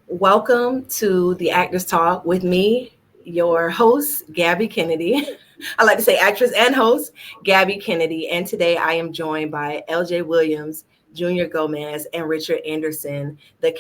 Welcome to the Actors Talk with me, your host, Gabby Kennedy. I like to say actress and host, Gabby Kennedy. And today I am joined by LJ Williams, Junior Gomez, and Richard Anderson, the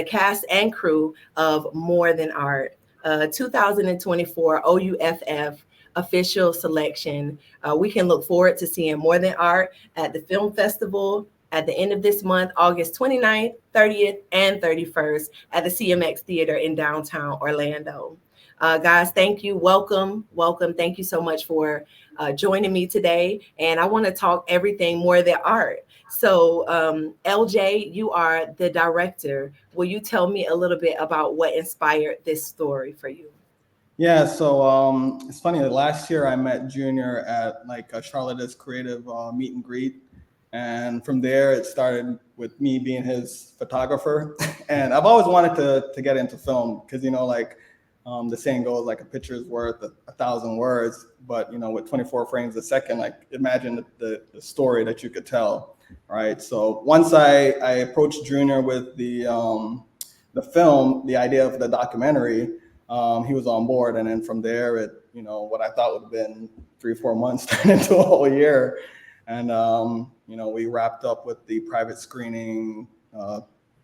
cast and crew of More Than Art, 2024 OUFF official selection. We can look forward to seeing More Than Art at the film festival at the end of this month, August 29th, 30th, and 31st at the CMX Theater in downtown Orlando. Guys, thank you. Welcome. Welcome. Thank you so much for joining me today. And I want to talk everything more than art. So, LJ, you are the director. Will you tell me a little bit about what inspired this story for you? Yeah, so it's funny. Last year I met Junior at like a Charlotte's creative meet and greet, and from there it started with me being his photographer. And I've always wanted to get into film because the saying goes, like a picture is worth a thousand words. But with 24 frames a second, like imagine the story that you could tell, right? So once I approached Junior with the film, the idea of the documentary, he was on board, and then from there, what I thought would have been 3 or 4 months turned into a whole year, and we wrapped up with the private screening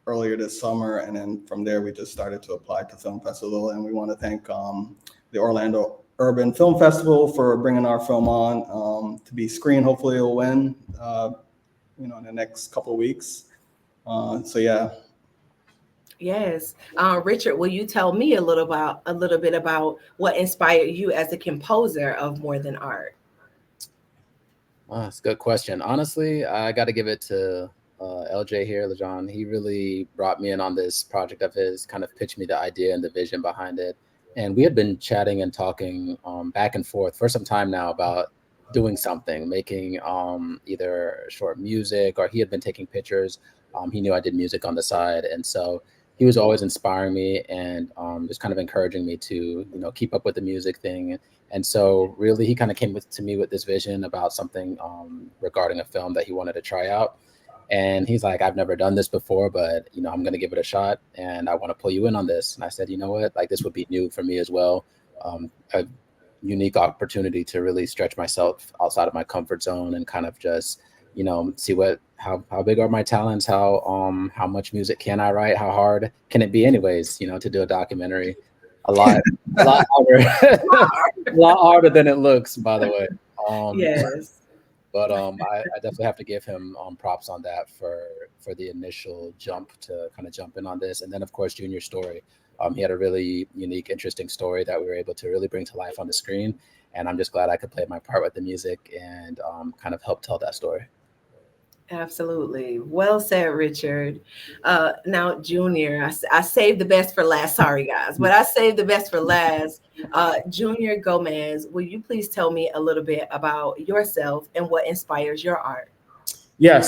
earlier this summer, and then from there we just started to apply to film festival, and we want to thank the Orlando Urban Film Festival for bringing our film on to be screened. Hopefully, it'll win, in the next couple of weeks. So yeah. Yes. Richard, will you tell me a little bit about what inspired you as a composer of More Than Art? That's a good question. Honestly, I got to give it to LJ here, Lejaun. He really brought me in on this project of his, kind of pitched me the idea and the vision behind it. And we had been chatting and talking back and forth for some time now about doing something, making either short music, or he had been taking pictures. He knew I did music on the side. And so he was always inspiring me and just kind of encouraging me to, keep up with the music thing. And so really he kind of came to me with this vision about something regarding a film that he wanted to try out. And he's like, I've never done this before, but, I'm going to give it a shot and I want to pull you in on this. And I said, you know what, like this would be new for me as well. A unique opportunity to really stretch myself outside of my comfort zone and kind of just, see how big are my talents, how much music can I write, how hard can it be anyways, to do a documentary. A lot harder, a lot harder than it looks, by the way. Yes. But I definitely have to give him props on that for the initial jump to kind of jump in on this. And then, of course, Junior's story. He had a really unique, interesting story that we were able to really bring to life on the screen. And I'm just glad I could play my part with the music and kind of help tell that story. Absolutely. Well said, Richard. Now, Junior, I saved the best for last. Sorry, guys, but I saved the best for last. Junior Gomez, will you please tell me a little bit about yourself and what inspires your art? Yeah,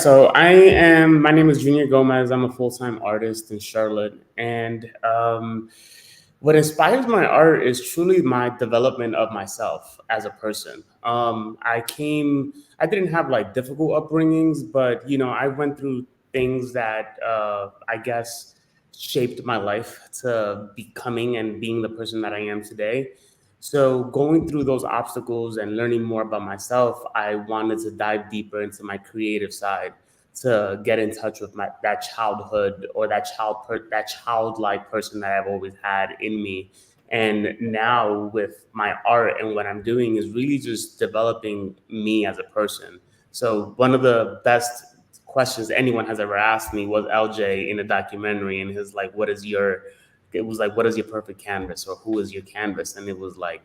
my name is Junior Gomez. I'm a full-time artist in Charlotte. And what inspires my art is truly my development of myself as a person. I didn't have like difficult upbringings, but, I went through things that I guess shaped my life to becoming and being the person that I am today. So going through those obstacles and learning more about myself, I wanted to dive deeper into my creative side to get in touch with that childhood or that childlike person that I've always had in me. And now with my art and what I'm doing is really just developing me as a person. So one of the best questions anyone has ever asked me was LJ in a documentary, and his like, it was like, what is your perfect canvas, or who is your canvas? And it was like,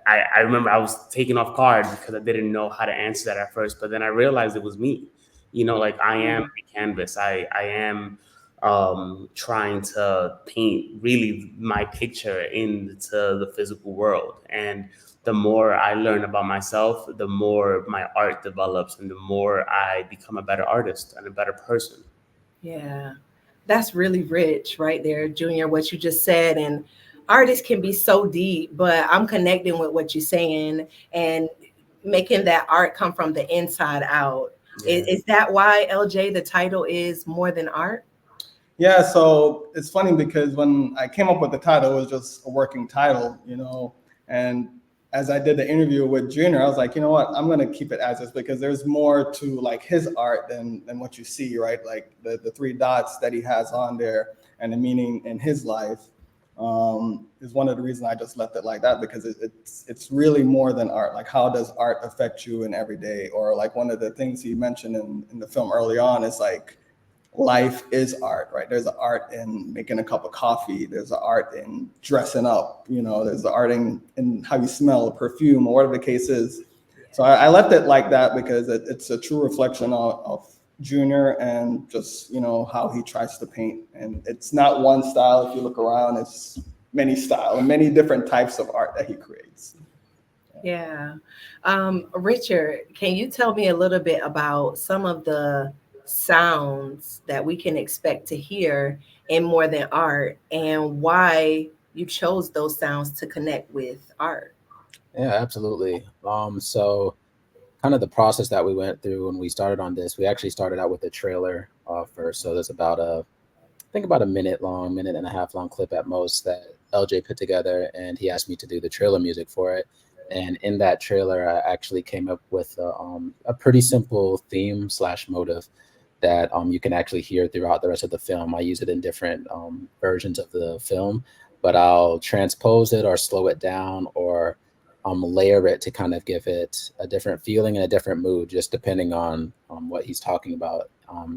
I remember I was taken off guard because I didn't know how to answer that at first, but then I realized it was me. Like I am the canvas. I am trying to paint really my picture into the physical world. And the more I learn about myself, the more my art develops and the more I become a better artist and a better person. Yeah, that's really rich right there, Junior, what you just said. And artists can be so deep, but I'm connecting with what you're saying and making that art come from the inside out. Yeah. Is that why, LJ, the title is More Than Art? Yeah, so it's funny because when I came up with the title, it was just a working title, and as I did the interview with Junior, I was like, you know what, I'm gonna keep it as is because there's more to like his art than what you see, right? Like the three dots that he has on there and the meaning in his life is one of the reasons I just left it like that because it's really more than art. Like how does art affect you in every day? Or like one of the things he mentioned in the film early on is like life is art, right? There's an art in making a cup of coffee. There's an art in dressing up. There's an art in how you smell, perfume, or whatever the case is. So I left it like that because it's a true reflection of Junior and just how he tries to paint. And it's not one style. If you look around, it's many style and many different types of art that he creates. Yeah. Richard, can you tell me a little bit about some of the sounds that we can expect to hear in More Than Art and why you chose those sounds to connect with art? Yeah, absolutely. So kind of the process that we went through when we started on this, we actually started out with a trailer first. So there's I think about a minute and a half long clip at most that LJ put together, and he asked me to do the trailer music for it. And in that trailer, I actually came up with a pretty simple theme slash motive that you can actually hear throughout the rest of the film. I use it in different versions of the film, but I'll transpose it or slow it down or layer it to kind of give it a different feeling and a different mood, just depending on what he's talking about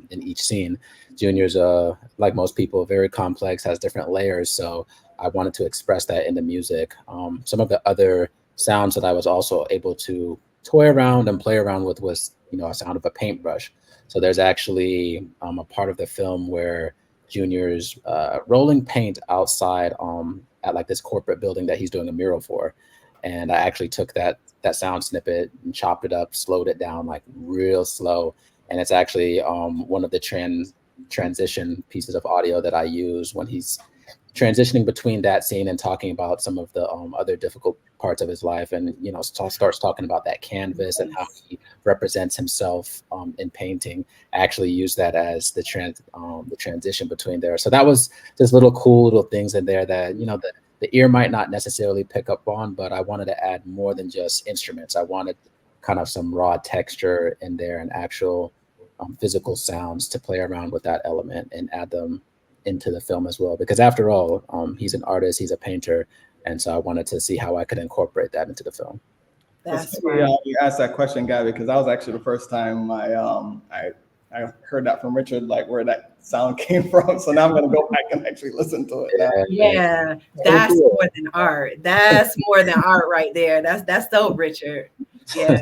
in each scene. Junior's, like most people, very complex, has different layers. So I wanted to express that in the music. Some of the other sounds that I was also able to toy around and play around with was, a sound of a paintbrush. So there's actually a part of the film where Junior's rolling paint outside at like this corporate building that he's doing a mural for. And I actually took that sound snippet and chopped it up, slowed it down like real slow. And it's actually one of the transition pieces of audio that I use when he's transitioning between that scene and talking about some of the other difficult parts of his life, and starts talking about that canvas and how he represents himself in painting. I actually use that as the transition between there. So that was just little cool little things in there that the ear might not necessarily pick up on, but I wanted to add more than just instruments. I wanted kind of some raw texture in there and actual physical sounds to play around with that element and add them into the film as well, because after all, he's an artist, he's a painter, and so I wanted to see how I could incorporate that into the film. That's funny, right. you asked that question, Gabby, because that was actually the first time I heard that from Richard, like where that sound came from. So now I'm gonna go back and actually listen to it now. Yeah, So that's cool. more than art. That's more than art right there. That's dope, Richard. Yeah.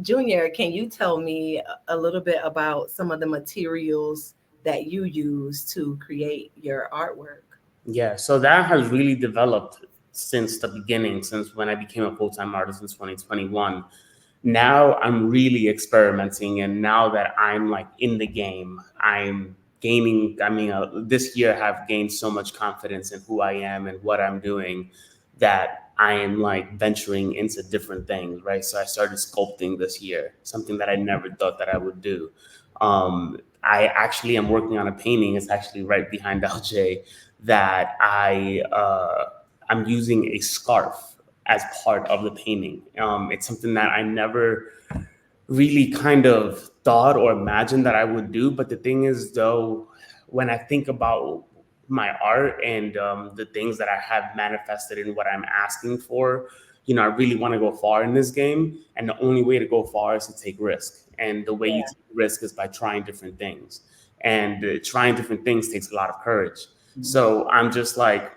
Junior, can you tell me a little bit about some of the materials that you use to create your artwork? Yeah, so that has really developed since the beginning, since when I became a full-time artist in 2021. Now I'm really experimenting, and now that I'm like in the game, I'm gaining. I mean, this year have gained so much confidence in who I am and what I'm doing that I am like venturing into different things, right? So I started sculpting this year, something that I never thought that I would do. I actually am working on a painting. It's actually right behind LJ that I'm using a scarf as part of the painting. It's something that I never really kind of thought or imagined that I would do. But the thing is, though, when I think about my art and the things that I have manifested in what I'm asking for, I really want to go far in this game. And the only way to go far is to take risk. And the way you take risk is by trying different things. And trying different things takes a lot of courage. So I'm just like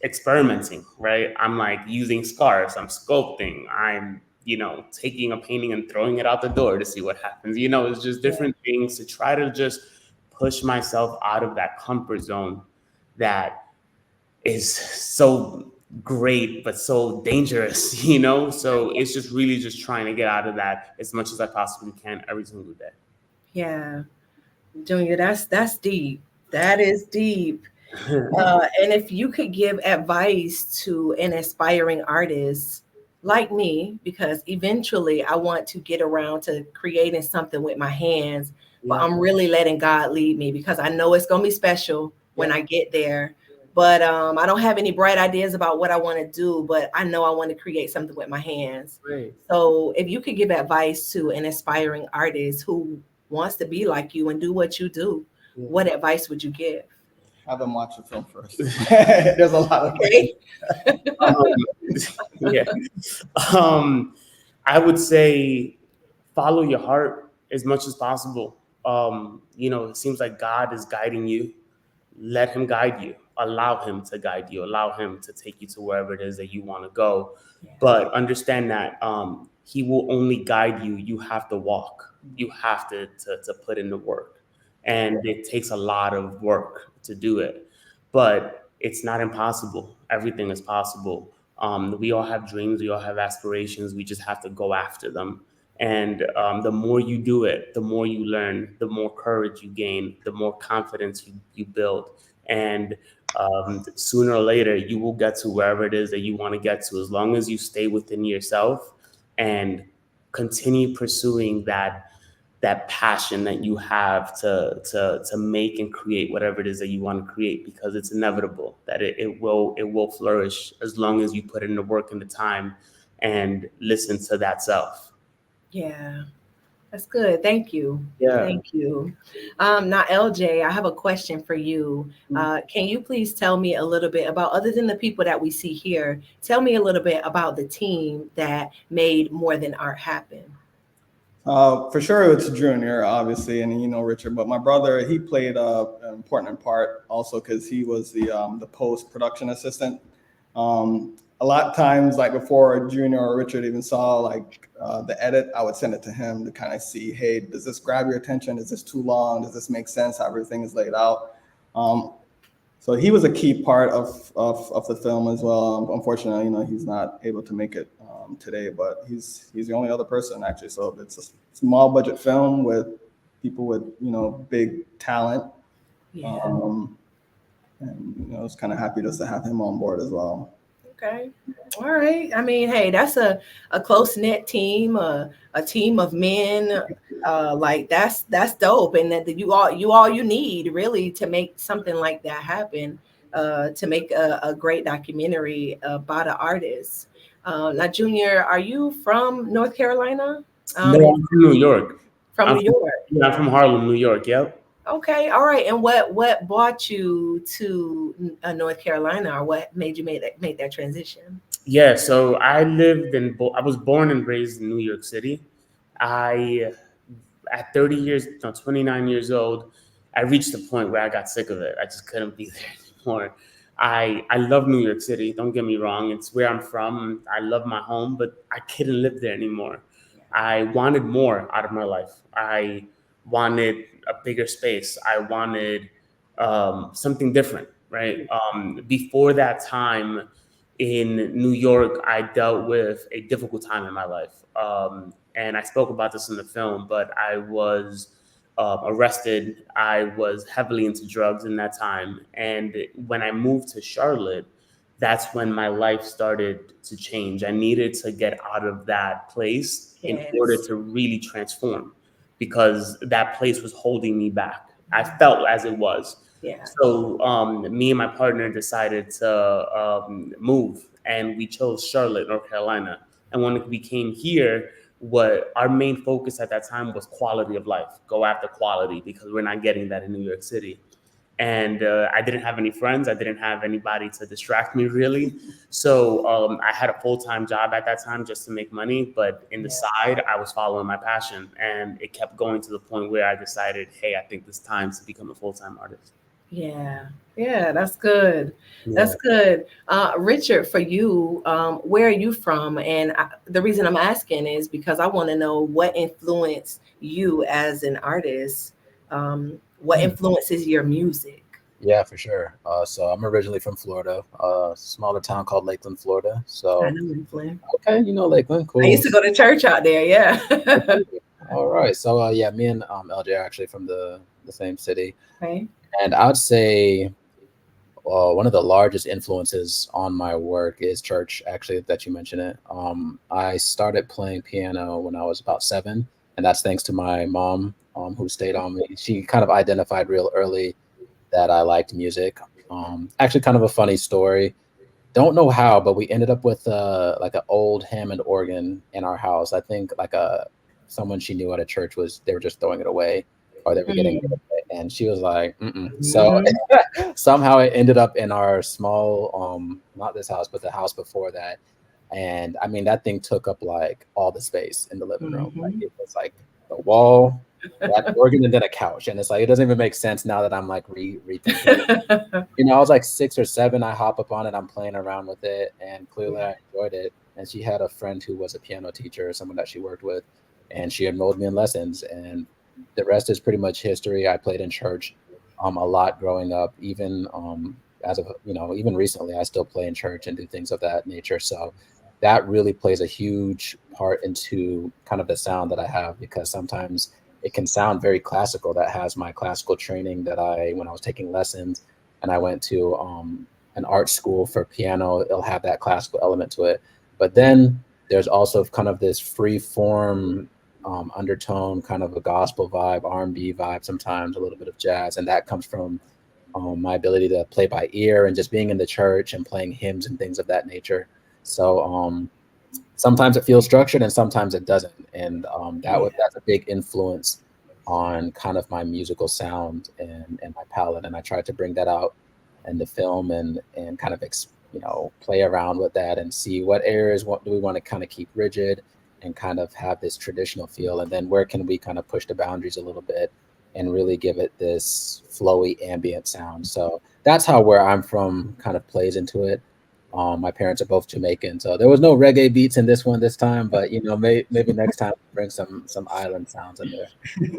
experimenting, right? I'm like using scarves, I'm sculpting, I'm taking a painting and throwing it out the door to see what happens. It's just different things to try to just push myself out of that comfort zone that is so great but so dangerous. So it's just really just trying to get out of that as much as I possibly can every single day. Yeah, Junior, that's deep. That is deep. And if you could give advice to an aspiring artist like me, because eventually I want to get around to creating something with my hands, but I'm really letting God lead me because I know it's going to be special when I get there. But I don't have any bright ideas about what I want to do, but I know I want to create something with my hands. Right. So if you could give advice to an aspiring artist who wants to be like you and do what you do, what advice would you give? Have them watch the film first. There's a lot of Okay. Yeah. I would say follow your heart as much as possible. It seems like God is guiding you. Let him guide you. Allow him to guide you. Allow him to take you to wherever it is that you want to go. But understand that he will only guide you. You have to walk. You have to put in the work. And it takes a lot of work to do it. But it's not impossible. Everything is possible. We all have dreams. We all have aspirations. We just have to go after them. And the more you do it, the more you learn, the more courage you gain, the more confidence you build. And sooner or later, you will get to wherever it is that you want to get to, as long as you stay within yourself and continue pursuing that passion that you have to make and create whatever it is that you want to create, because it's inevitable that it will flourish as long as you put in the work and the time and listen to that self. Yeah, that's good. Thank you. Yeah. Thank you. Now, LJ, I have a question for you. Can you please tell me a little bit about, other than the people that we see here, tell me a little bit about the team that made More Than Art happen? For sure, it's Junior, obviously, and Richard. But my brother, he played an important part also because he was the post production assistant. A lot of times, like before Junior or Richard even saw like the edit, I would send it to him to kind of see, hey, does this grab your attention? Is this too long? Does this make sense? How everything is laid out. So he was a key part of the film as well. Unfortunately, he's not able to make it today, but he's the only other person actually. So it's a small budget film with people with big talent. Yeah. And I was kind of happy just to have him on board as well. Okay. All right. I mean, hey, that's a close-knit team, a team of men. Like that's dope. And that you need really to make something like that happen, to make a great documentary about an artist. Now, Junior, are you from North Carolina? No, I'm from New York. From New York. Yeah, I'm from Harlem, New York. Yep. Okay, all right. And what brought you to North Carolina, or what made you make that transition? Yeah, so I was born and raised in New York City. At 30 years, no, 29 years old, I reached a point where I got sick of it. I just couldn't be there anymore. I love New York City. Don't get me wrong. It's where I'm from. I love my home, but I couldn't live there anymore. I wanted more out of my life. I wanted a bigger space. I wanted something different, right? Before that time in New York, I dealt with a difficult time in my life. And I spoke about this in the film, but I was arrested. I was heavily into drugs in that time. And when I moved to Charlotte, that's when my life started to change. I needed to get out of that place in order to really transform, because that place was holding me back. I felt as it was. Yeah. So me and my partner decided to move, and we chose Charlotte, North Carolina. And when we came here, what our main focus at that time was quality of life. Go after quality, because we're not getting that in New York City. And I didn't have any friends. I didn't have anybody to distract me, really. So I had a full-time job at that time just to make money. But in the side, I was following my passion. And it kept going to the point where I decided, hey, I think it's time to become a full-time artist. Yeah, that's good. That's good. Richard, for you, where are you from? And the reason I'm asking is because I want to know what influenced you as an artist. What influences your music? Yeah, for sure. So I'm originally from Florida, a smaller town called Lakeland, Florida. So I know Lakeland. Okay, you know Lakeland, cool. I used to go to church out there. Yeah. All right. So yeah, me and LJ are actually from the same city. Okay. And I would say one of the largest influences on my work is church, actually, that you mentioned it. I started playing piano when I was about 7, and that's thanks to my mom, who stayed on me. She kind of identified real early that I liked music. Actually, kind of a funny story. Don't know how, but we ended up with like an old Hammond organ in our house. I think like a someone she knew at a church was they were just throwing it away, or they were getting rid of Mm. it, and she was like, mm-mm. So Mhm. somehow it ended up in our small, not this house, but the house before that. And I mean, that thing took up like all the space in the living room. Like Mhm. it was like the wall, that organ, and then a couch. And it's like, it doesn't even make sense now that I'm like rethinking it. I was like 6 or 7. I hop up on it. I'm playing around with it, and clearly I enjoyed it. And she had a friend who was a piano teacher, someone that she worked with, and she enrolled me in lessons. And the rest is pretty much history. I played in church a lot growing up, even as of even recently, I still play in church and do things of that nature. So that really plays a huge part into kind of the sound that I have, because sometimes it can sound very classical. That has my classical training that when I was taking lessons, and I went to an art school for piano, it'll have that classical element to it. But then there's also kind of this free form undertone, kind of a gospel vibe, R&B vibe, sometimes a little bit of jazz, and that comes from my ability to play by ear and just being in the church and playing hymns and things of that nature. So sometimes it feels structured and sometimes it doesn't, and Yeah. that's a big influence on kind of my musical sound and my palette, and I tried to bring that out in the film, and kind of play around with that and see what areas what do we want to kind of keep rigid and kind of have this traditional feel, and then where can we kind of push the boundaries a little bit and really give it this flowy ambient sound. So that's how where I'm from kind of plays into it. My parents are both Jamaican, so there was no reggae beats in this one this time, but maybe next time bring some island sounds in there.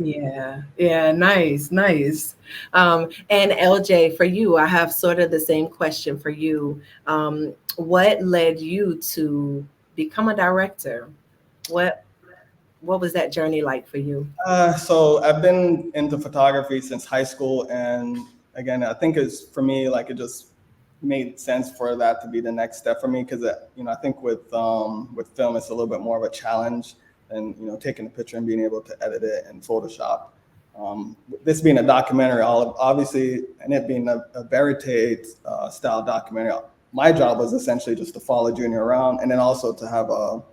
Yeah, yeah, nice, nice. And LJ, for you, I have sort of the same question for you. What led you to become a director? What what was that journey like for you? So I've been into photography since high school, and again, I think it's for me like it just made sense for that to be the next step for me because I think with film it's a little bit more of a challenge than taking a picture and being able to edit it in Photoshop. This being a documentary, obviously, and it being a verite style documentary, my job was essentially just to follow Junior around, and then also to have a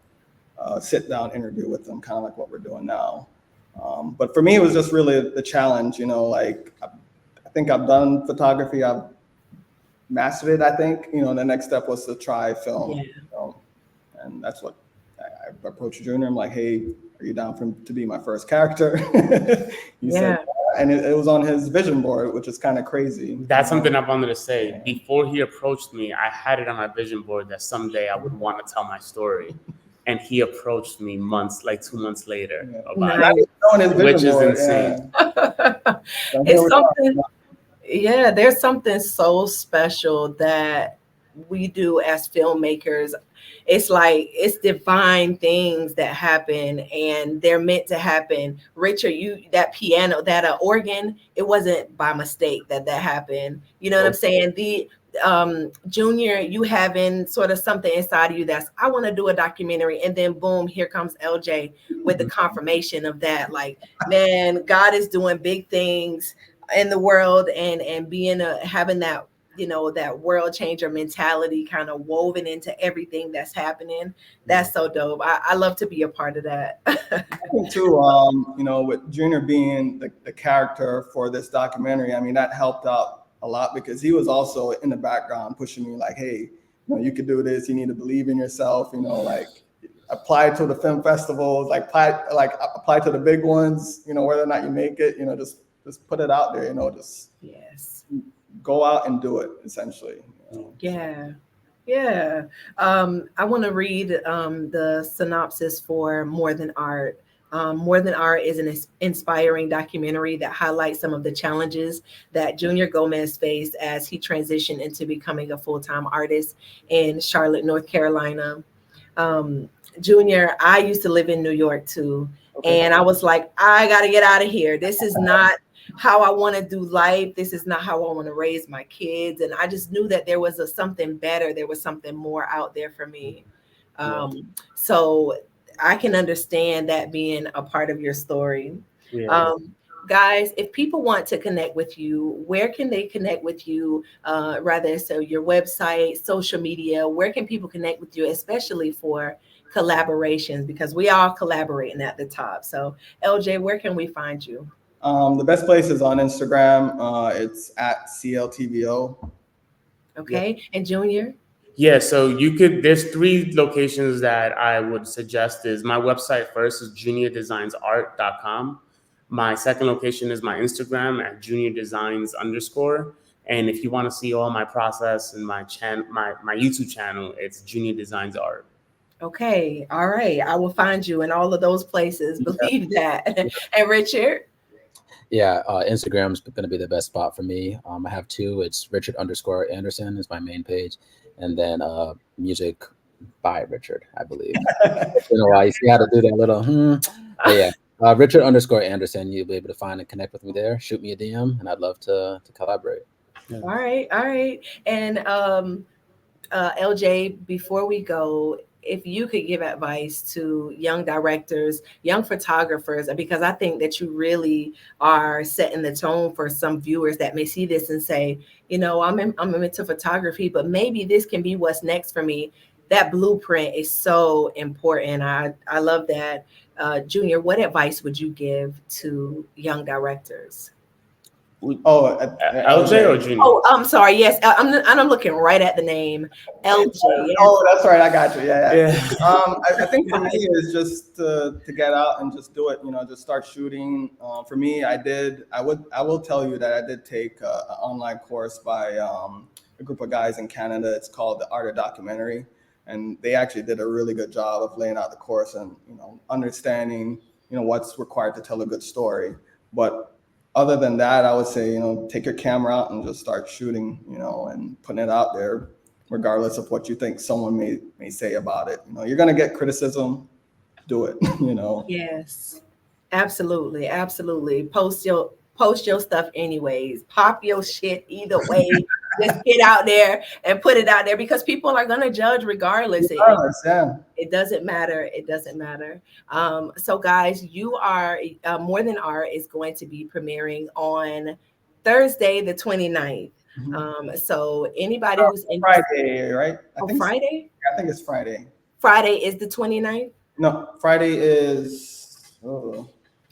sit down interview with them, kind of like what we're doing now. But for me, it was just really the challenge, like I think I've done photography, I've mastered it. I think, the next step was to try film. Yeah. And that's what I approached Junior. I'm like, hey, are you down to be my first character? He said, Yeah. yeah. And it was on his vision board, which is kind of crazy. That's something I wanted to say. Before he approached me, I had it on my vision board that someday I would want to tell my story. And he approached me like 2 months later about Nice. On his it, vision which is board, insane. So here It's we something, are. yeah, there's something so special that we do as filmmakers. It's like it's divine things that happen and they're meant to happen. Richard, you that piano, that organ, it wasn't by mistake that happened. You know what I'm saying? The Junior, you having sort of something inside of you that's I want to do a documentary, and then boom, here comes LJ with the confirmation of that. Like, man, God is doing big things in the world, and being having that that world changer mentality kind of woven into everything that's happening. That's so dope. I love to be a part of that. I think too, with Junior being the character for this documentary, I mean, that helped out a lot because he was also in the background pushing me like, hey, you could do this. You need to believe in yourself, like apply to the film festivals, apply to the big ones, whether or not you make it, just put it out there, just Yes. go out and do it essentially. Yeah. Yeah. I want to read the synopsis for More Than Art. More Than Art is an inspiring documentary that highlights some of the challenges that Junior Gomez faced as he transitioned into becoming a full-time artist in Charlotte, North Carolina. Um, Junior, I used to live in New York too. Okay. And I was like, I got to get out of here. This is not how I want to do life. This is not how I want to raise my kids. And I just knew that there was something better. There was something more out there for me. So I can understand that being a part of your story. Yeah. Guys, if people want to connect with you, where can they connect with you? Rather, so your website, social media, where can people connect with you, especially for collaborations? Because we are collaborating at the top. So, LJ, where can we find you? The best place is on Instagram. It's at CLTVO. Okay. And Junior? Yeah, so there's 3 locations that I would suggest. Is my website first is juniordesignsart.com. My second location is my Instagram at juniordesigns_. And if you want to see all my process and my YouTube channel, it's Junior Designs Art. Okay. All right. I will find you in all of those places. Believe that. And Richard? Yeah, Instagram's going to be the best spot for me. I have 2. It's Richard_Anderson is my main page, and then music by Richard, I believe. You know, I see how to do that little. But yeah, Richard_Anderson. You'll be able to find and connect with me there. Shoot me a DM, and I'd love to collaborate. Yeah. All right. All right. And LJ, before we go, if you could give advice to young directors, young photographers, because I think that you really are setting the tone for some viewers that may see this and say, you know, I'm into photography, but maybe this can be what's next for me. That blueprint is so important. I love that. Junior, what advice would you give to young directors? Oh, LJ or Junior? Oh, I'm sorry. Yes, I'm looking right at the name LJ. Yes. Oh, that's right. I got you. Yeah. Yeah. I think for me is just to get out and just do it. You know, just start shooting. For me, I will tell you that I did take an online course by a group of guys in Canada. It's called the Art of Documentary, and they actually did a really good job of laying out the course and understanding what's required to tell a good story. But other than that, I would say, take your camera out and just start shooting, and putting it out there, regardless of what you think someone may say about it. You're going to get criticism, do it, Yes, absolutely, absolutely. Post your stuff anyways. Pop your shit either way. Just get out there and put it out there because people are gonna judge regardless. Yeah. It doesn't matter. It doesn't matter. So guys, you are More Than Art is going to be premiering on Thursday, the 29th. So anybody who's in Friday, right? Friday? I think it's Friday. Friday is the 29th? No, Friday is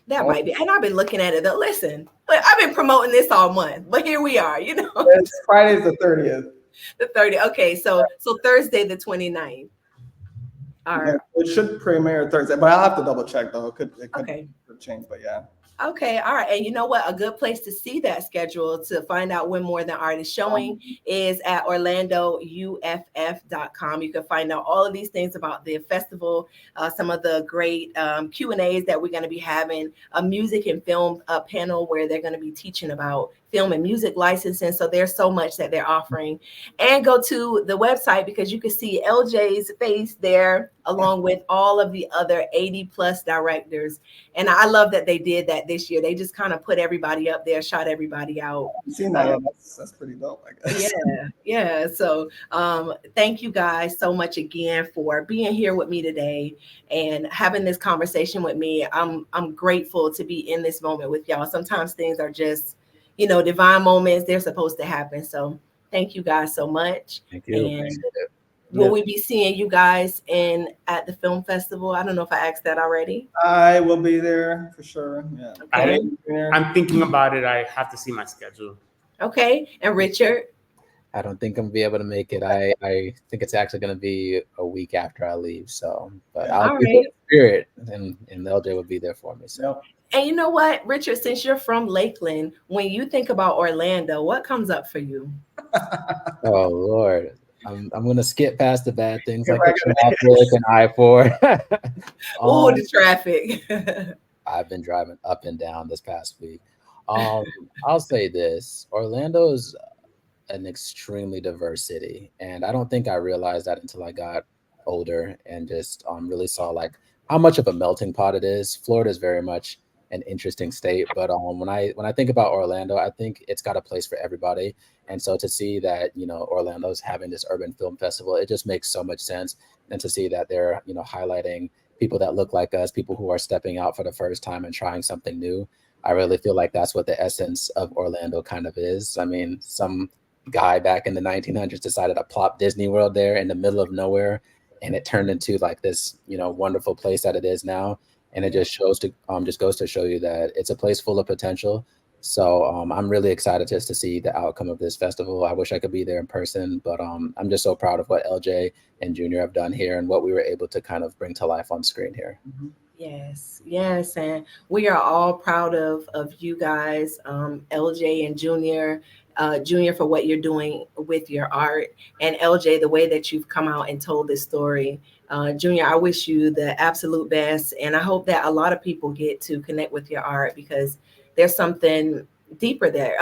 that might be. And I've been looking at it though. Listen, I've been promoting this all month, but here we are, Friday's the 30th. The 30th. Okay, so Thursday the 29th. All right. Yeah, it should premiere Thursday, but I'll have to double check though. It could change, but yeah. Okay, all right. And you know what? A good place to see that schedule to find out when More Than Art is showing is at OrlandoUFF.com. You can find out all of these things about the festival, some of the great Q&As that we're going to be having, a music and film panel where they're going to be teaching about film and music licensing. So there's so much that they're offering. And go to the website because you can see LJ's face there along with all of the other 80 plus directors. And I love that they did that this year. They just kind of put everybody up there, shot everybody out. I've seen that. That's pretty dope, I guess. Yeah. So thank you guys so much again for being here with me today and having this conversation with me. I'm grateful to be in this moment with y'all. Sometimes things are just, divine moments. They're supposed to happen. So thank you guys so much. Thank you. And will we be seeing you guys at the film festival? I don't know if I asked that already. I will be there for sure. Yeah. Okay. I'm thinking about it. I have to see my schedule. Okay. And Richard? I don't think I'm gonna be able to make it. I think it's actually gonna be a week after I leave. So, but I'll be there in spirit, and LJ will be there for me. So. And you know what, Richard, since you're from Lakeland, when you think about Orlando, what comes up for you? Oh Lord. I'm gonna skip past the bad things like the traffic and I-4. The traffic. I've been driving up and down this past week. I'll say this: Orlando is an extremely diverse city, and I don't think I realized that until I got older and just really saw like how much of a melting pot it is. Florida is very much an interesting state, but when I think about Orlando, I think it's got a place for everybody. And so to see that Orlando's having this urban film festival, it just makes so much sense. And to see that they're highlighting people that look like us, people who are stepping out for the first time and trying something new. I really feel like that's what the essence of Orlando kind of is. I mean, some guy back in the 1900s decided to plop Disney World there in the middle of nowhere, and it turned into like this, wonderful place that it is now. And it just goes to show you that it's a place full of potential. So I'm really excited just to see the outcome of this festival. I wish I could be there in person, but I'm just so proud of what LJ and Junior have done here and what we were able to kind of bring to life on screen here. Yes, yes, and we are all proud of you guys, LJ and Junior, Junior for what you're doing with your art, and LJ the way that you've come out and told this story. Junior, I wish you the absolute best, and I hope that a lot of people get to connect with your art because there's something deeper there.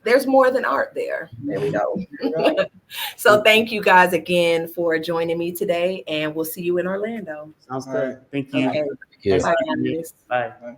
There's more than art there. There we go. So thank you guys again for joining me today, and we'll see you in Orlando. Sounds All good. right. Thank you. Okay. Thank you. Nice Bye, having you. guys. Bye. Bye.